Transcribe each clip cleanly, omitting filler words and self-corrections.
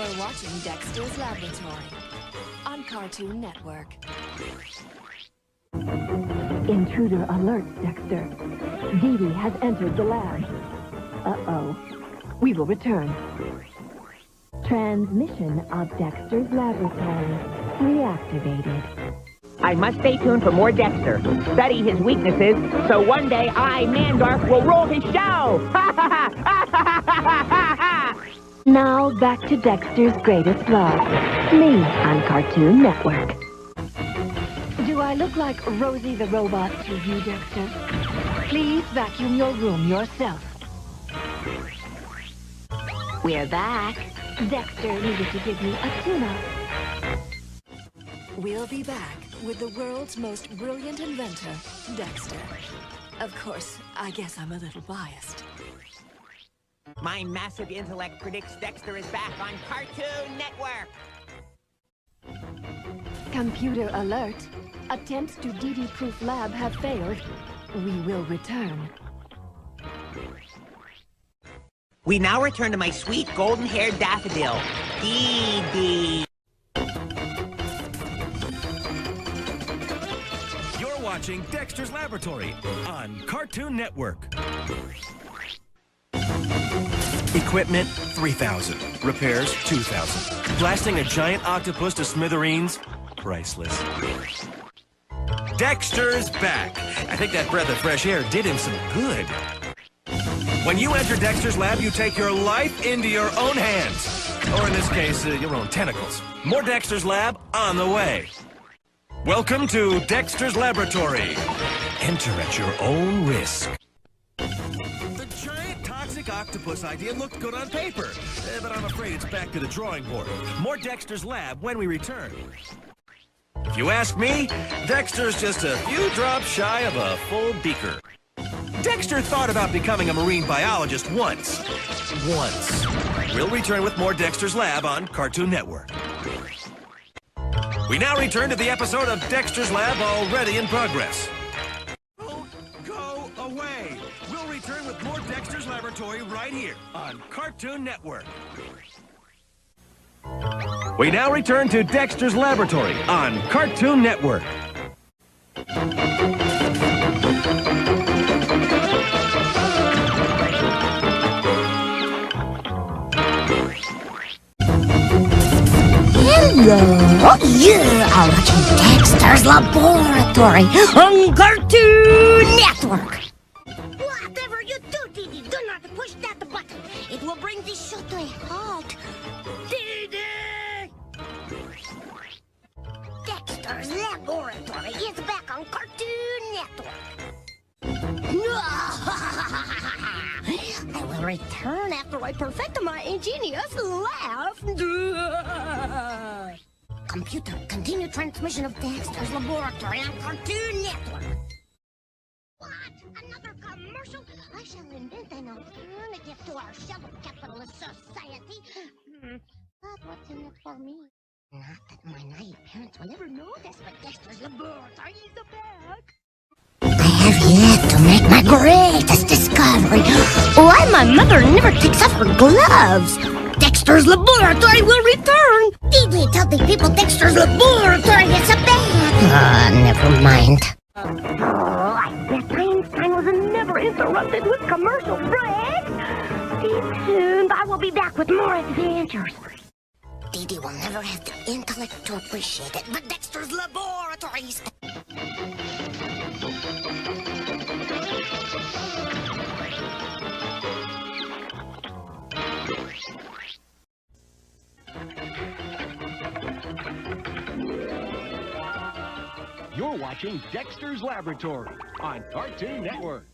You're watching Dexter's Laboratory on Cartoon Network. Intruder alert, Dexter. Eddy has entered the lab. Uh-oh. We will return. Transmission of Dexter's Laboratory reactivated. I must stay tuned for more Dexter. Study his weaknesses, so one day I, Mandorf, will rule his show! Now back to Dexter's greatest love. Me on Cartoon Network. Do I look like Rosie the Robot to you, Dexter? Please vacuum your room yourself. We're back. Dexter needed to give me a tune-up. We'll be back with the world's most brilliant inventor, Dexter. Of course, I guess I'm a little biased. My massive intellect predicts Dexter is back on Cartoon Network! Computer alert. Attempts to DD-proof lab have failed. We will return. We now return to my sweet golden-haired daffodil, Eddy. You're watching Dexter's Laboratory on Cartoon Network. Equipment, 3,000. Repairs, 2,000. Blasting a giant octopus to smithereens, priceless. Dexter's back. I think that breath of fresh air did him some good. When you enter Dexter's lab, you take your life into your own hands. Or in this case, your own tentacles. More Dexter's lab on the way. Welcome to Dexter's Laboratory. Enter at your own risk. The giant toxic octopus idea looked good on paper, but I'm afraid it's back to the drawing board. More Dexter's lab when we return. If you ask me, Dexter's just a few drops shy of a full beaker. Dexter thought about becoming a marine biologist once. We'll return with more Dexter's Lab on Cartoon Network. We now return to the episode of Dexter's Lab already in progress. Don't go away. We'll return with more Dexter's Laboratory right here on Cartoon Network. We now return to Dexter's Laboratory on Cartoon Network. Hello! You are watching Dexter's Laboratory on Cartoon Network. Whatever you do, Didi, do not push that button. It will bring this show to a halt. Didi! Dexter's Laboratory is back on Cartoon Network. I will return after I perfect my ingenious laugh. Computer, continue transmission of Dexter's Laboratory on Cartoon Network. What? Another commercial? I shall invent an alternative to our shovel capitalist society. But what's in it for me? Not that my naive parents will ever notice, but Dexter's Laboratory is back. I have yet to make my greatest discovery. Why my mother never takes off her gloves. Dexter's Laboratory will return. Didi, tell the people Dexter's Laboratory is back. Never mind. I bet Einstein was never interrupted with commercial breaks. Stay tuned. I will be back with more adventures. Didi will never have the intellect to appreciate it, but Dexter's Laboratory is back. You're watching Dexter's Laboratory on Cartoon Network.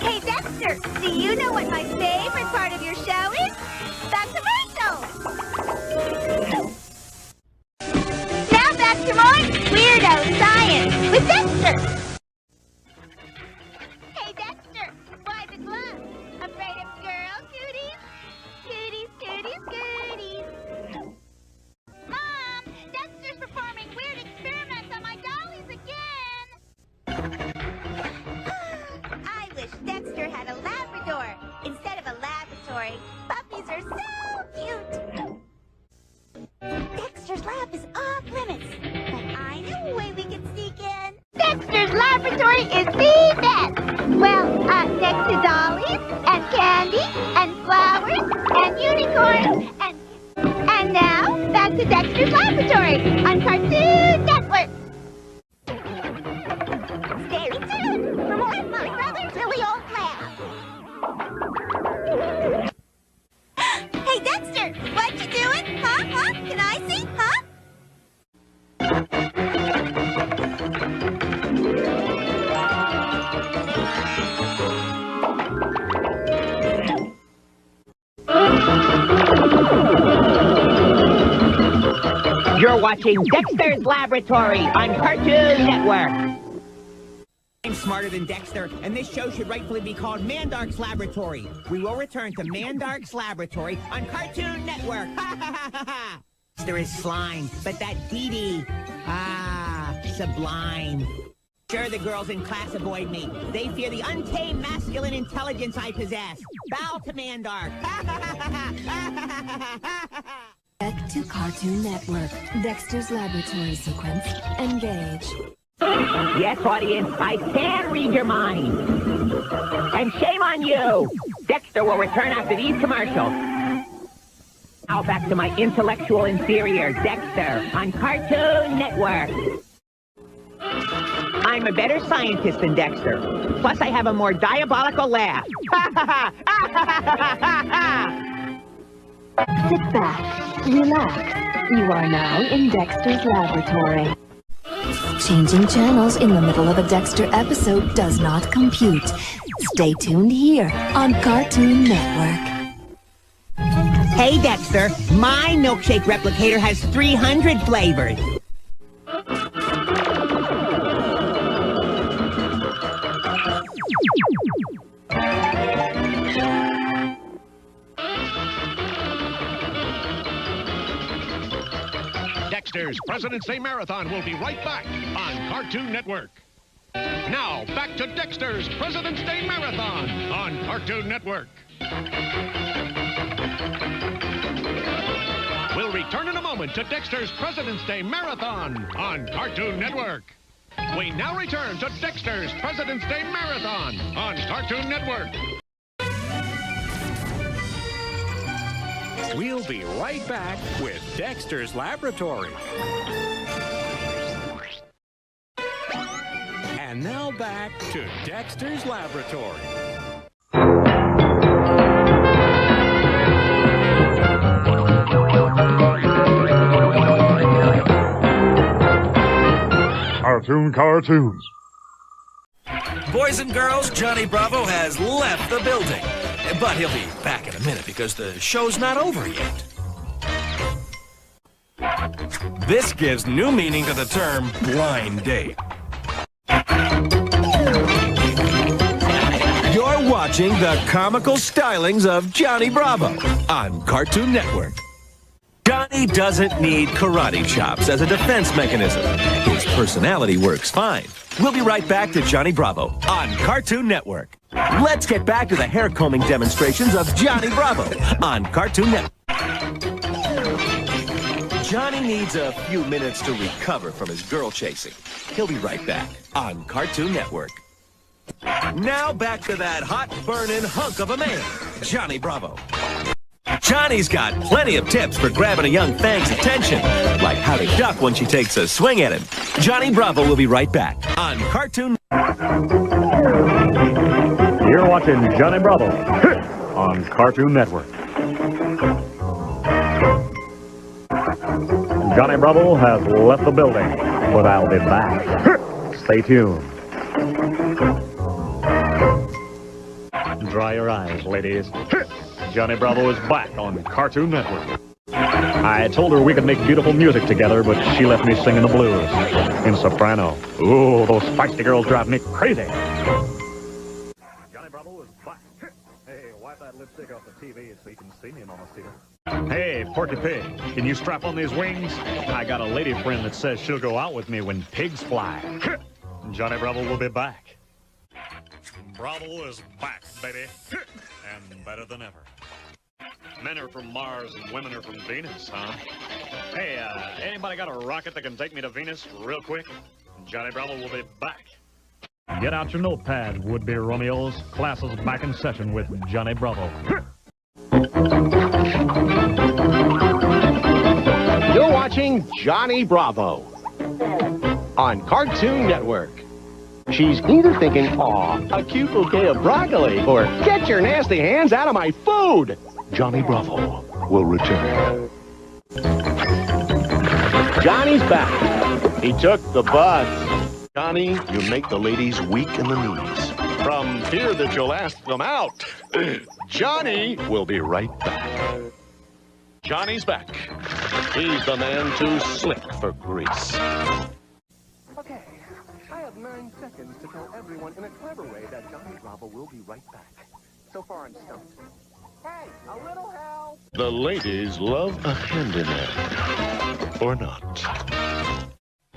Hey, Dexter, do you know what my favorite part of your show is? The commercials! Now back to more Weirdo Science with Dexter! Hey, Dexter, why the glove? Afraid of girl cooties? Cooties, cooties, cooties! Mom, Dexter's performing weird experiments on my dollies again! I wish Dexter had a Labrador instead of a laboratory. Puppies are Laboratory is the best. Well, next to dollies and candy and flowers and unicorns and now back to Dexter's Laboratory on Cartoon Network. Stay tuned for more of my brother's silly old laugh. Hey, Dexter, what you doing? Huh? Can I see? Huh? You're watching Dexter's Laboratory on Cartoon Network. I'm smarter than Dexter, and this show should rightfully be called Mandark's Laboratory. We will return to Mandark's Laboratory on Cartoon Network. Ha ha ha ha ha! There is slime, but that Dee sublime. Sure, the girls in class avoid me. They fear the untamed masculine intelligence I possess. Bow to Mandark. Ha ha ha ha ha ha ha ha! Back to Cartoon Network. Dexter's Laboratory sequence. Engage. Yes, audience, I can read your mind. And shame on you. Dexter will return after these commercials. Now back to my intellectual inferior, Dexter, on Cartoon Network. I'm a better scientist than Dexter. Plus, I have a more diabolical laugh. Ha ha ha! Ha ha ha ha ha! Sit back, relax. You are now in Dexter's Laboratory. Changing channels in the middle of a Dexter episode does not compute. Stay tuned here on Cartoon Network. Hey, Dexter, my milkshake replicator has 300 flavors. Dexter's President's Day Marathon will be right back on Cartoon Network. Now, back to Dexter's President's Day Marathon on Cartoon Network. We'll return in a moment to Dexter's President's Day Marathon on Cartoon Network. We now return to Dexter's President's Day Marathon on Cartoon Network. We'll be right back with Dexter's Laboratory. And now back to Dexter's Laboratory. Cartoons. Boys and girls, Johnny Bravo has left the building. But he'll be back in a minute because the show's not over yet. This gives new meaning to the term blind date. You're watching the comical stylings of Johnny Bravo on Cartoon Network. Johnny doesn't need karate chops as a defense mechanism. His personality works fine. We'll be right back to Johnny Bravo on Cartoon Network. Let's get back to the hair combing demonstrations of Johnny Bravo on Cartoon Network. Johnny needs a few minutes to recover from his girl chasing. He'll be right back on Cartoon Network. Now back to that hot burning hunk of a man, Johnny Bravo. Johnny's got plenty of tips for grabbing a young fang's attention, like how to duck when she takes a swing at him. Johnny Bravo will be right back on Cartoon. You're watching Johnny Bravo on Cartoon Network. Johnny Bravo has left the building, but I'll be back. Stay tuned. Dry your eyes, ladies. Johnny Bravo is back on Cartoon Network. I told her we could make beautiful music together, but she left me singing the blues in soprano. Ooh, those feisty girls drive me crazy. Johnny Bravo is back. Hey, wipe that lipstick off the TV so you can see me, Mama Steele. Hey, Porky Pig, can you strap on these wings? I got a lady friend that says she'll go out with me when pigs fly. Johnny Bravo will be back. Bravo is back, baby, and better than ever. Men are from Mars and women are from Venus, huh? Hey, anybody got a rocket that can take me to Venus real quick? Johnny Bravo will be back. Get out your notepad, would-be Romeos. Class is back in session with Johnny Bravo. You're watching Johnny Bravo on Cartoon Network. She's either thinking, aw, a cute bouquet of broccoli, or get your nasty hands out of my food. Johnny Bravo will return. Johnny's back. He took the bus. Johnny, you make the ladies weak in the knees. From here that you'll ask them out. Johnny will be right back. Johnny's back. He's the man too slick for grease. Okay, I have 9 seconds to tell everyone in a clever way that Johnny Bravo will be right back. So far, I'm stumped. Hey, a little help! The ladies love a handyman. Or not.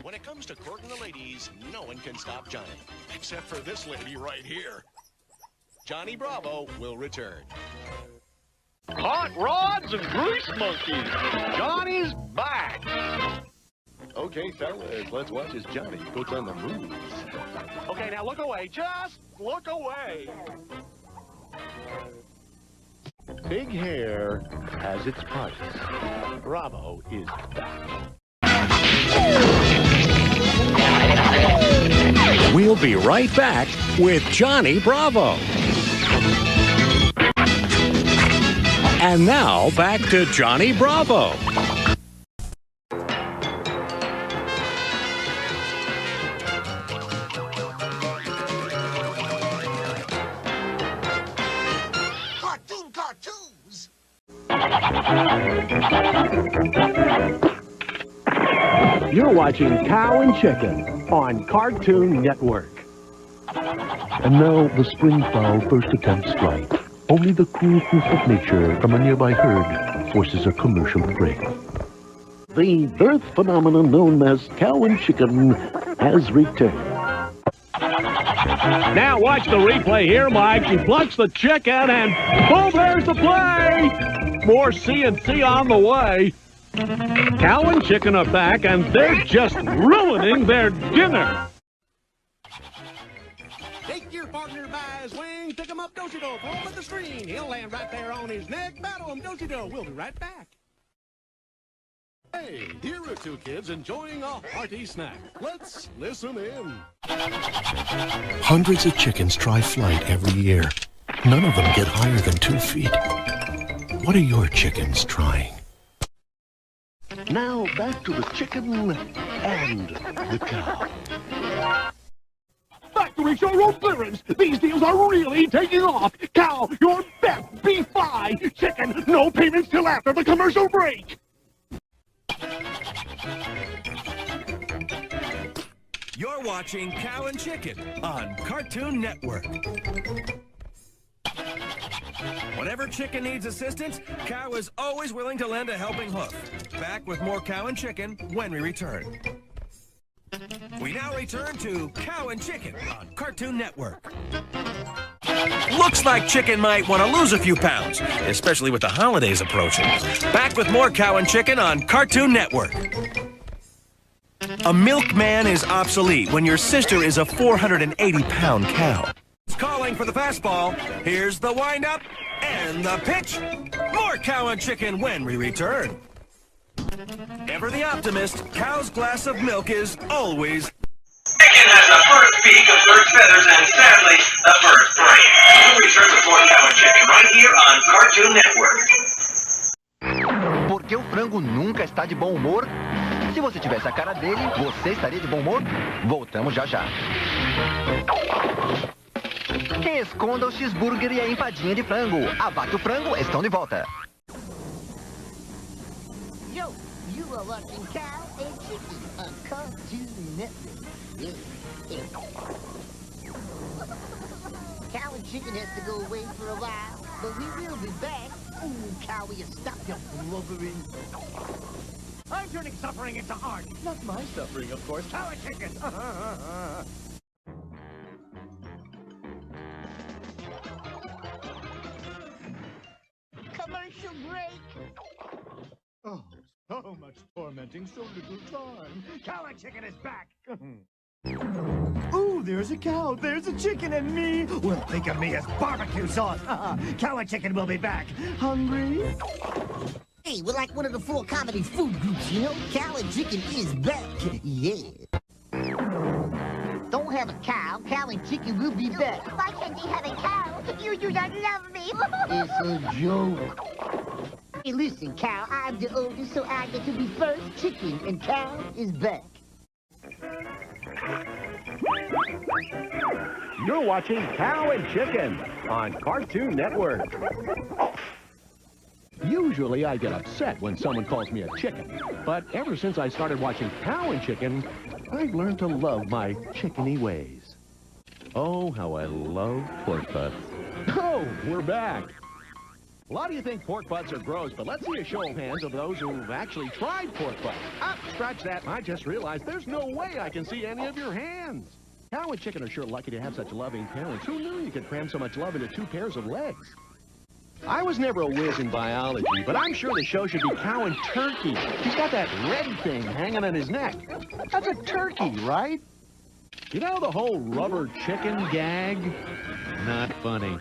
When it comes to courting the ladies, no one can stop Johnny. Except for this lady right here. Johnny Bravo will return. Hot rods and grease monkeys. Johnny's back. Okay, fellas, let's watch as Johnny puts on the moves. Okay, now look away. Just look away. Big hair has its price. Bravo is back. We'll be right back with Johnny Bravo. And now, back to Johnny Bravo. Cartoons! You're watching Cow and Chicken on Cartoon Network. And now the springfowl first attempts flight. Only the cool proof of nature from a nearby herd forces a commercial break. The birth phenomenon known as cow and chicken has returned. Now watch the replay here, Mike. She plucks the chicken and boom, there's the play! More CNC on the way. Cow and chicken are back and they're just ruining their dinner. Take your partner by his wing, pick him up, do-si-do, pull him with the string. He'll land right there on his neck, battle him, do-si-do. We'll be right back. Hey, here are 2 kids enjoying a hearty snack. Let's listen in. Hundreds of chickens try flight every year. None of them get higher than 2 feet. What are your chickens trying? Now back to the chicken and the cow. Factory showroom clearance. These deals are really taking off. Cow, your best beef buy. Chicken, no payments till after the commercial break. You're watching Cow and Chicken on Cartoon Network. Whenever Chicken needs assistance, Cow is always willing to lend a helping hoof. Back with more Cow and Chicken when we return. We now return to Cow and Chicken on Cartoon Network. Looks like Chicken might want to lose a few pounds, especially with the holidays approaching. Back with more Cow and Chicken on Cartoon Network. A milkman is obsolete when your sister is a 480-pound cow. Calling for the fastball. Here's the windup and the pitch. More Cow and Chicken when we return. Ever the optimist, Cow's glass of milk is always... Chicken has the first peak of bird feathers and, sadly, the first brain. We'll return with more Cow and Chicken right here on Cartoon Network. Por que o frango nunca está de bom humor? Se você tivesse a cara dele, você estaria de bom humor? Voltamos já já. Esconda o cheeseburger e a empadinha de frango. Abate o frango, estão de volta. Yo, you are watching Cow and Chicken on Cartoon Network. Cow and Chicken has to go away for a while, but we will be back. Ooh, Cowie, stop your blubbering. I'm turning suffering into art. Not my suffering, of course. Cow and Chicken. Commercial break. Oh, so much tormenting, so little time. Cow and Chicken is back. Ooh, there's a cow, there's a chicken, and me. Well, think of me as barbecue sauce. Cow and chicken will be back. Hungry? Hey, we're like one of the 4 comedy food groups, you know? Cow and chicken is back. Yeah. Don't have a cow. Cow and chicken will be back. Why can't he have a cow? You do not love me. It's a joke. Hey, listen, cow, I'm the oldest, so I get to be first. Chicken and cow is back. You're watching Cow and Chicken on Cartoon Network. Usually I get upset when someone calls me a chicken, but ever since I started watching Cow and Chicken, I've learned to love my chickeny ways. Oh, how I love pork butts. Oh, we're back. A lot of you think pork butts are gross, but let's see a show of hands of those who've actually tried pork butts. Ah, scratch that. I just realized there's no way I can see any of your hands. Cow and chicken are sure lucky to have such loving parents. Who knew you could cram so much love into 2 pairs of legs? I was never a whiz in biology, but I'm sure the show should be Cow and Turkey. He's got that red thing hanging on his neck. That's a turkey, right? You know the whole rubber chicken gag? Not funny.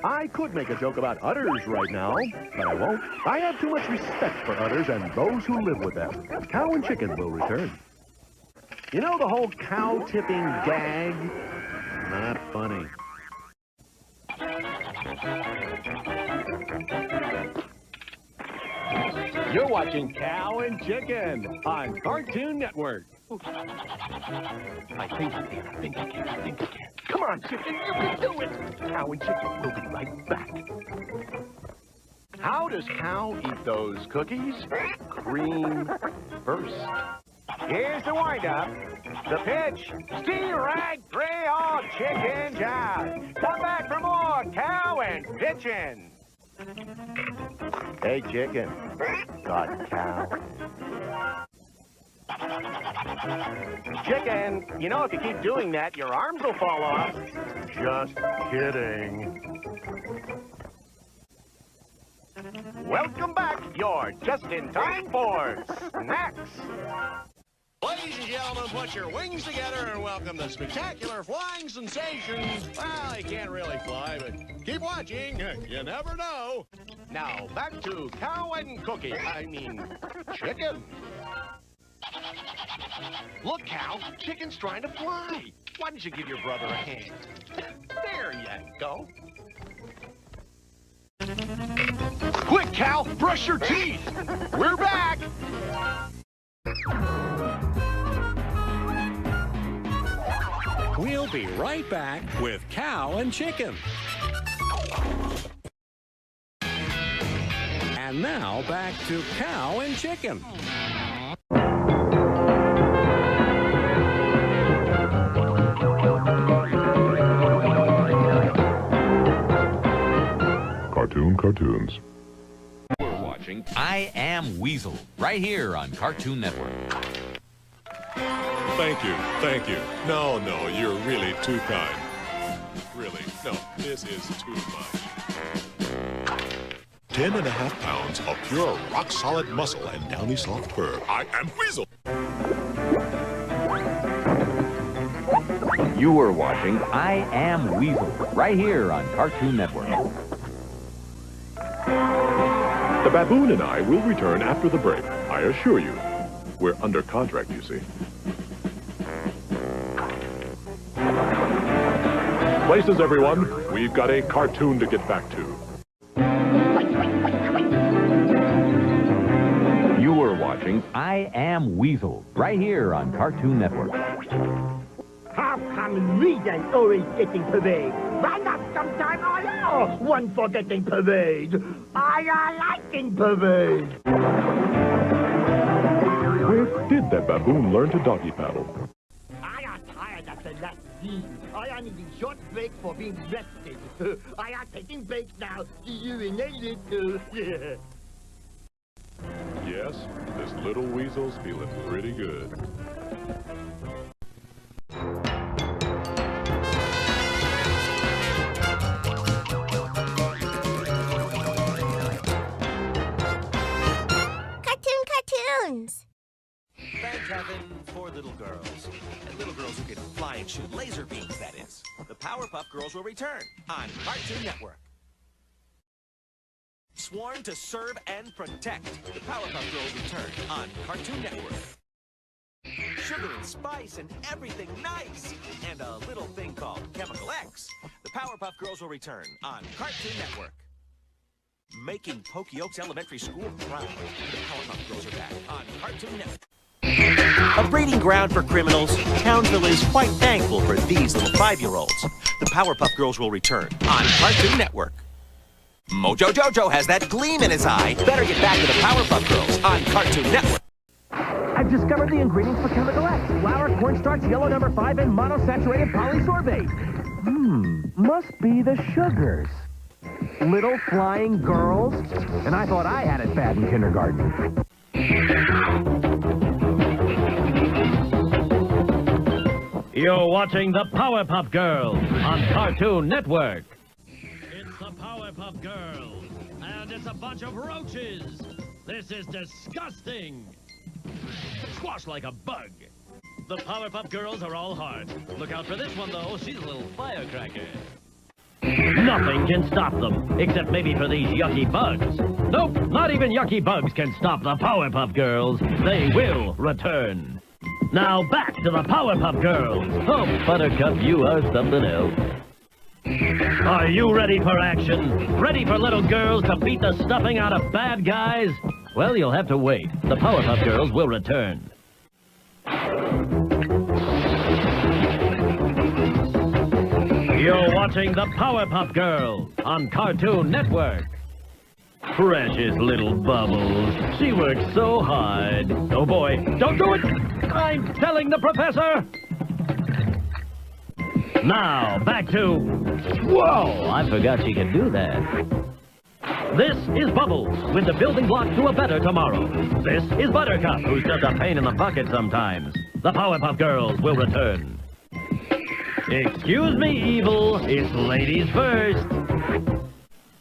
I could make a joke about udders right now, but I won't. I have too much respect for udders and those who live with them. Cow and Chicken will return. You know the whole cow tipping gag? Not funny. You're watching Cow and Chicken on Cartoon Network. I think I can. Come on, Chicken, you can do it. Cow and Chicken will be right back. How does Cow eat those cookies? Cream first. Here's the wind-up. The pitch. Steel rag, 3 all chicken job. Come back for more Cow and Pitchin'. Hey, Chicken. Got cow. Chicken, you know if you keep doing that, your arms will fall off. Just kidding. Welcome back. You're just in time for snacks. Ladies and gentlemen, put your wings together and welcome the spectacular flying sensation. Well, he can't really fly, but keep watching. You never know. Now, back to Cow and Chicken. Look, Cow, Chicken's trying to fly. Why don't you give your brother a hand? There you go. Quick, Cow, brush your teeth. We're back. We'll be right back with Cow and Chicken. And now back to Cow and Chicken. Cartoons. We're watching I Am Weasel right here on Cartoon Network. Thank you. No, you're really too kind. Really, no, this is too much. 10.5 pounds of pure rock-solid muscle and downy soft fur. I am Weasel. You are watching I Am Weasel right here on Cartoon Network. The baboon and I will return after the break. I assure you. We're under contract, you see. Places, everyone. We've got a cartoon to get back to. You are watching I Am Weasel right here on Cartoon Network. How come readers always getting parade? Why not sometime I one for getting parade? I liking parade. Where did that baboon learn to doggy paddle? I am tired of the last scene. I am needing short break for being rested. I am taking breaks now. See you in a little. Yes, this little weasel's feeling pretty good. Cartoons. Thanks, Heaven. for little girls. And little girls who can fly and shoot laser beams, that is. The Powerpuff Girls will return on Cartoon Network. Sworn to serve and protect. The Powerpuff Girls return on Cartoon Network. Sugar and spice and everything nice. And a little thing called Chemical X. The Powerpuff Girls will return on Cartoon Network. Making Pokey Oaks Elementary School proud. The Powerpuff Girls are back on Cartoon Network. A breeding ground for criminals, Townsville is quite thankful for these little 5-year-olds. The Powerpuff Girls will return on Cartoon Network. Mojo Jojo has that gleam in his eye. Better get back to the Powerpuff Girls on Cartoon Network. I've discovered the ingredients for Chemical X. Flour, cornstarch, yellow number 5, and monosaturated polysorbate. Must be the sugars. Little flying girls? And I thought I had it bad in kindergarten. You're watching the Powerpuff Girls on Cartoon Network. It's the Powerpuff Girls, and it's a bunch of roaches. This is disgusting. Squash like a bug. The Powerpuff Girls are all heart. Look out for this one, though. She's a little firecracker. Nothing can stop them, except maybe for these yucky bugs. Nope, not even yucky bugs can stop the Powerpuff Girls. They will return. Now back to the Powerpuff Girls. Oh, Buttercup, you are something else. Are you ready for action? Ready for little girls to beat the stuffing out of bad guys? Well, you'll have to wait. The Powerpuff Girls will return. You're watching the Powerpuff Girls on Cartoon Network. Precious little Bubbles. She works so hard. Oh boy, don't do it! I'm telling the professor! Now, back to... Whoa! I forgot she could do that. This is Bubbles, with the building blocks to a better tomorrow. This is Buttercup, who's just a pain in the bucket sometimes. The Powerpuff Girls will return. Excuse me, Evil. It's ladies first.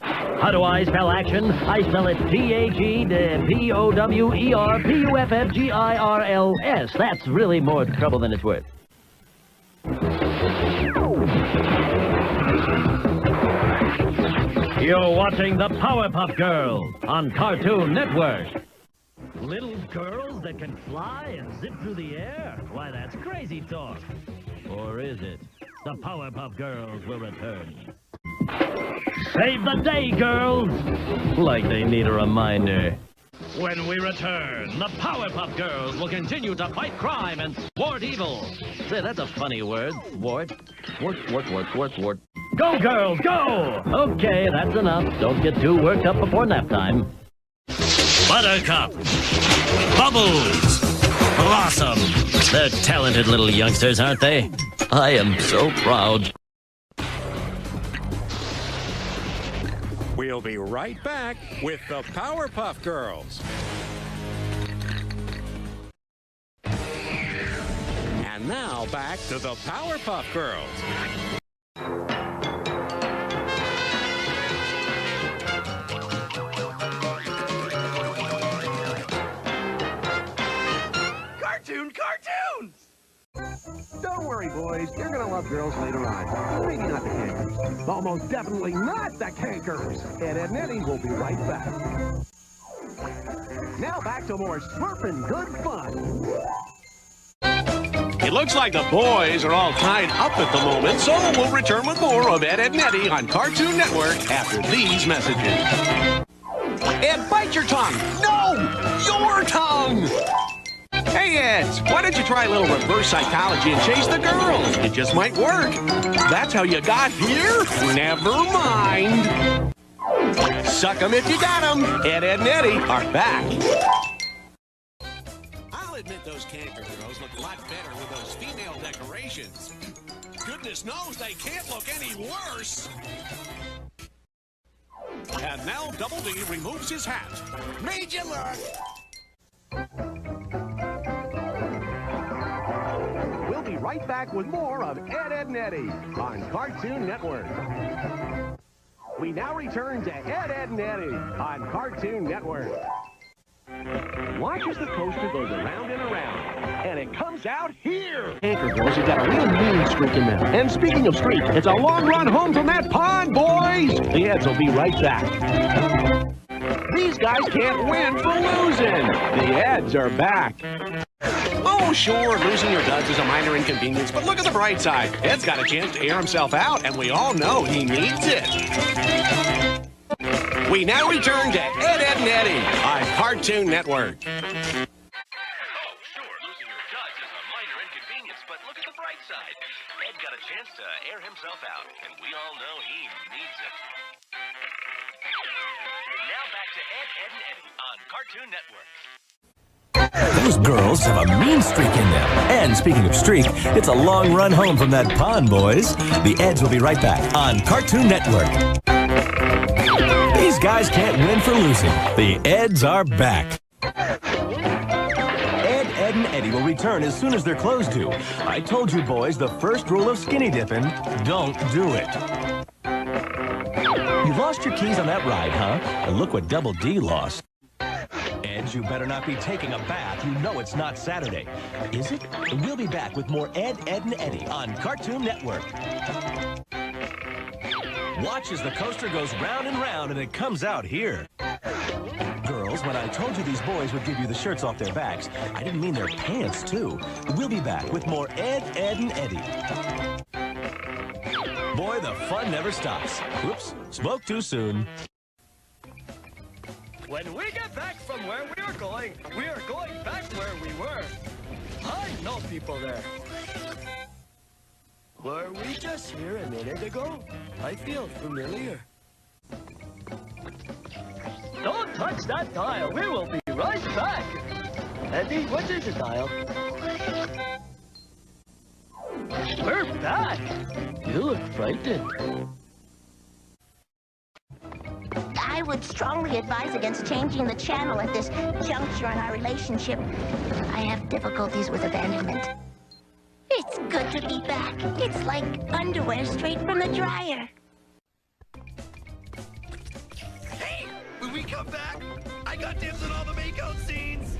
How do I spell action? I spell it T-H-E-P-O-W-E-R-P-U-F-F-G-I-R-L-S. That's really more trouble than it's worth. You're watching the Powerpuff Girls on Cartoon Network. Little girls that can fly and zip through the air? Why, that's crazy talk. Or is it? The Powerpuff Girls will return. Save the day, girls! Like they need a reminder. When we return, the Powerpuff Girls will continue to fight crime and thwart evil. Say, that's a funny word. Thwart. Thwart. Go, girls, go! Okay, that's enough. Don't get too worked up before nap time. Buttercup. Bubbles. Blossom. They're talented little youngsters, aren't they? I am so proud. We'll be right back with the Powerpuff Girls. And now back to the Powerpuff Girls. Cartoons! Don't worry, boys. You're gonna love girls later on. Maybe not the cankers. Almost definitely not the cankers. Ed and Eddy will be right back. Now back to more slurping good fun. It looks like the boys are all tied up at the moment, so we'll return with more of Ed and Eddy on Cartoon Network after these messages. Ed, bite your tongue! No! Your tongue! Hey, Ed, why don't you try a little reverse psychology and chase the girls? It just might work. That's how you got here? Never mind. Suck 'em if you got 'em. Ed and Eddy are back. I'll admit those canker girls look a lot better with those female decorations. Goodness knows they can't look any worse. And now Double D removes his hat. Made you look. We'll be right back with more of Ed, and Eddy on Cartoon Network. We now return to Ed, and Eddy on Cartoon Network. Watch as the coaster goes around and around, and it comes out here. Anchor girls have got a real mean streak in them. And speaking of streak, it's a long run home from that pond, boys. The Eds will be right back. These guys can't win for losing. The Eds are back. Oh, sure, losing your duds is a minor inconvenience, but look at the bright side. Ed's got a chance to air himself out, and we all know he needs it. We now return to Ed, Edd, and Eddy on Cartoon Network. Oh, sure, losing your duds is a minor inconvenience, but look at the bright side. Ed got a chance to air himself out, and we all know he needs it. Now back to Ed, Edd, and Eddy on Cartoon Network. Those girls have a mean streak in them. And speaking of streak, it's a long run home from that pond, boys. The Eds will be right back on Cartoon Network. These guys can't win for losing. The Eds are back. Ed, Edd, and Eddy will return as soon as their clothes do. I told you, boys, the first rule of skinny dipping, don't do it. You lost your keys on that ride, huh? And look what Double D lost. Eds, you better not be taking a bath. You know it's not Saturday. Is it? We'll be back with more Ed, Edd, and Eddy on Cartoon Network. Watch as the coaster goes round and round and it comes out here. Girls, when I told you these boys would give you the shirts off their backs, I didn't mean their pants, too. We'll be back with more Ed, Edd, and Eddy. Boy, the fun never stops. Whoops, spoke too soon. When we get back from where we are going back where we were. I know people there. Were we just here a minute ago? I feel familiar. Don't touch that dial. We will be right back. Eddy, what is the dial? We're back. You look frightened. I would strongly advise against changing the channel at this juncture in our relationship. I have difficulties with abandonment. It's good to be back. It's like underwear straight from the dryer. Hey, when we come back, I got dibs on all the makeout scenes.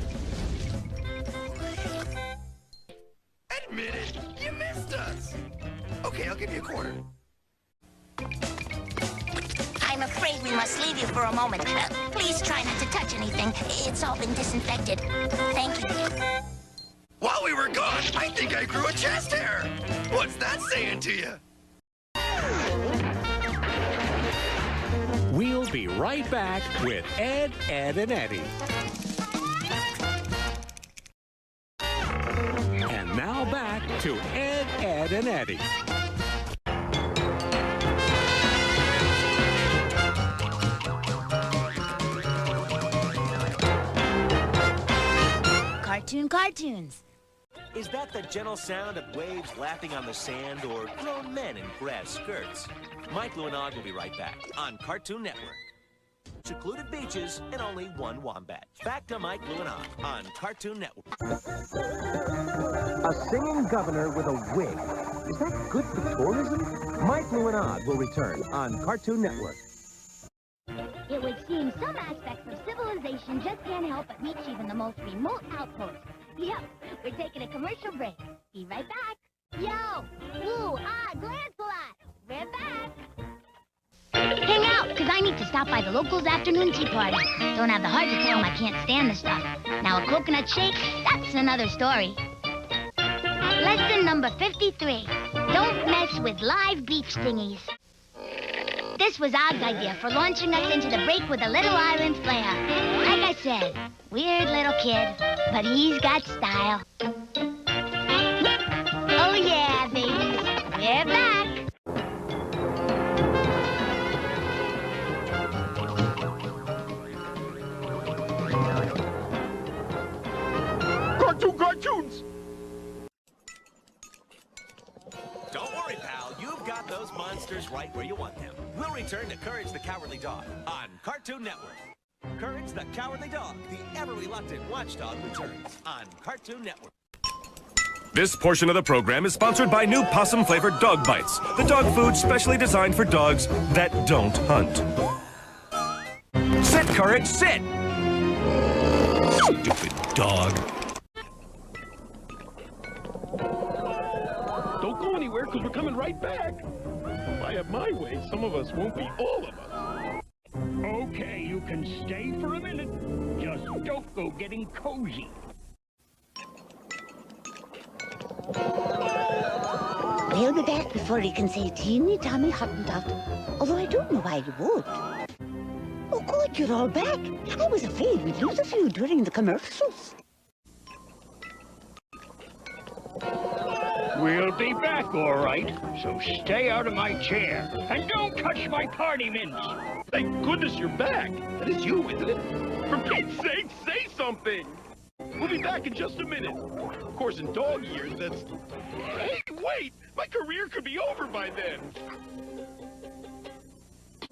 Admit it, you missed us. Okay, I'll give you a quarter. I'm afraid we must leave you for a moment. Please try not to touch anything. It's all been disinfected. Thank you. While we were gone, I think I grew a chest hair. What's that saying to you? We'll be right back with Ed, Edd, and Eddy. And now back to Ed, Edd, and Eddy. Cartoons. Is that the gentle sound of waves lapping on the sand or grown men in grass skirts? Mike Luanog will be right back on Cartoon Network. Secluded beaches and only one wombat. Back to Mike Luanog on Cartoon Network. A singing governor with a wig. Is that good for tourism? Mike Luanog will return on Cartoon Network. It would seem some aspects of civilization just can't help but reach even the most remote outposts. Yep, we're taking a commercial break. Be right back. Yo! Ooh, Lancelot! We're back! Hang out, because I need to stop by the locals' afternoon tea party. Don't have the heart to tell them I can't stand the stuff. Now a coconut shake, that's another story. Lesson number 53. Don't mess with live beach thingies. This was Og's idea for launching us into the break with a little island flare. Like I said, weird little kid, but he's got style. Oh yeah, babies, we're back. Cartoons! Don't worry, pal. You've got those monsters right where you want them. We'll return to Courage the Cowardly Dog on Cartoon Network. Courage the Cowardly Dog, the ever-reluctant watchdog, returns on Cartoon Network. This portion of the program is sponsored by new possum-flavored Dog Bites, the dog food specially designed for dogs that don't hunt. Sit, Courage, sit! Stupid dog. Don't go anywhere, because we're coming right back. If I have my way, some of us won't be all of us. Okay, you can stay for a minute. Just don't go getting cozy. We'll be back before he can say teeny Tommy Hottentot, although I don't know why you would. Oh, good, you're all back. I was afraid we'd lose a few during the commercials. We'll be back, all right. So stay out of my chair. And don't touch my party mints. Thank goodness you're back. That is you, isn't it? For Pete's sake, say something. We'll be back in just a minute. Of course, in dog years, that's... Hey, wait! My career could be over by then.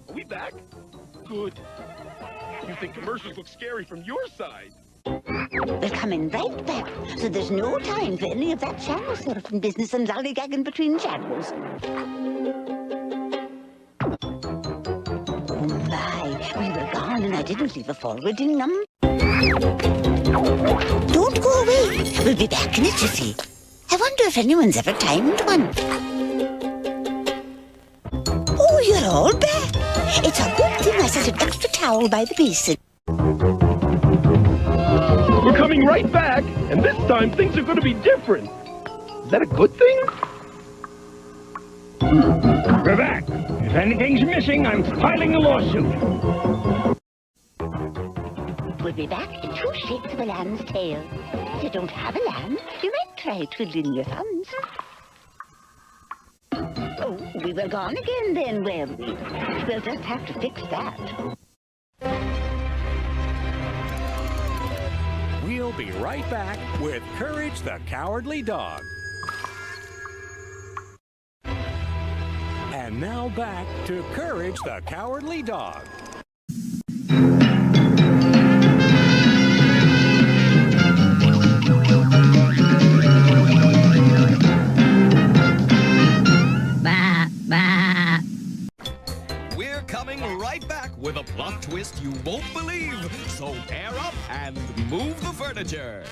Are we back? Good. You think commercials look scary from your side? We're coming right back, so there's no time for any of that channel surfing business and lollygagging between channels. Oh my, we were gone and I didn't leave a forwarding number. Don't go away. We'll be back in a jiffy. I wonder if anyone's ever timed one. Oh, you're all back. It's a good thing I set an extra towel by the basin. We're coming right back, and this time things are going to be different. Is that a good thing? We're back. If anything's missing, I'm filing a lawsuit. We'll be back in 2 shakes of a lamb's tail. If you don't have a lamb, you might try twiddling your thumbs. Oh, we were gone again then, were we? We'll just have to fix that. We'll be right back with Courage the Cowardly Dog. And now back to Courage the Cowardly Dog. We're coming right back with a plot twist you won't believe. So pair up and move the furniture.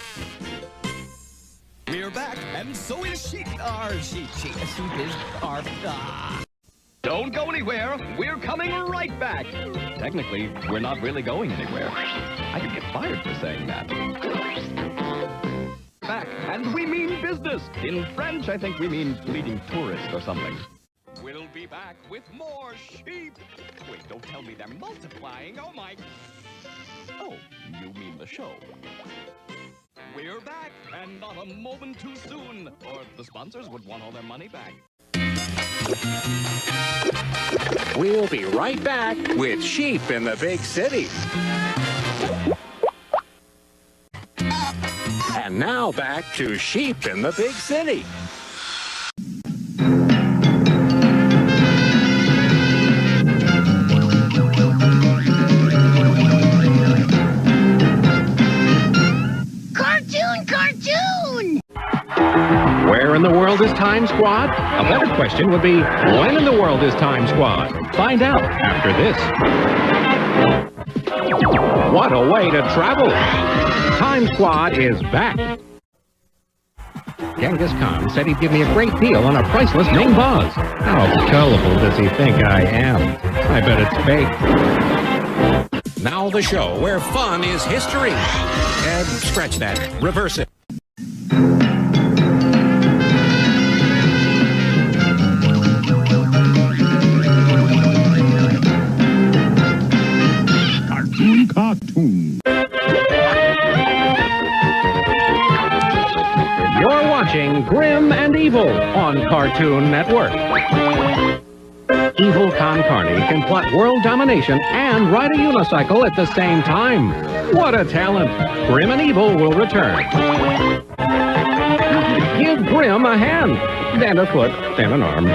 We're back, and so is she is our... Don't go anywhere. We're coming right back. Technically, we're not really going anywhere. I could get fired for saying that. Back, and we mean business. In French, I think we mean leading tourists or something. We'll be back with more sheep. Wait, don't tell me they're multiplying. Oh, my... Oh, you mean the show. We're back, and not a moment too soon, or the sponsors would want all their money back. We'll be right back with Sheep in the Big City. And now back to Sheep in the Big City. Where in the world is Time Squad? A better question would be, when in the world is Time Squad? Find out after this. What a way to travel! Time Squad is back. Genghis Khan said he'd give me a great deal on a priceless Ming Boz. How gullible does he think I am? I bet it's fake. Now the show where fun is history. Scratch that. Reverse it. Cartoon. You're watching Grim and Evil on Cartoon Network. Evil Con Carney can plot world domination and ride a unicycle at the same time. What a talent! Grim and Evil will return. Give Grim a hand, then a foot, then an arm.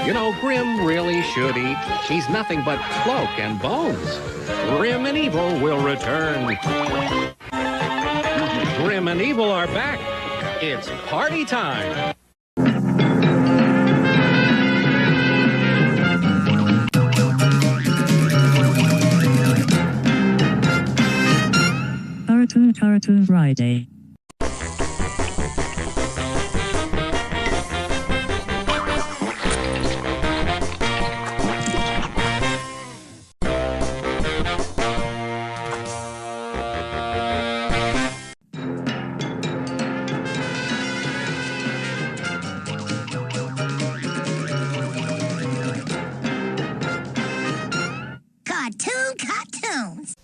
You know, Grim really should eat. She's nothing but cloak and bones. Grim and Evil will return. Grim and Evil are back. It's party time. Cartoon Friday. Cartoons.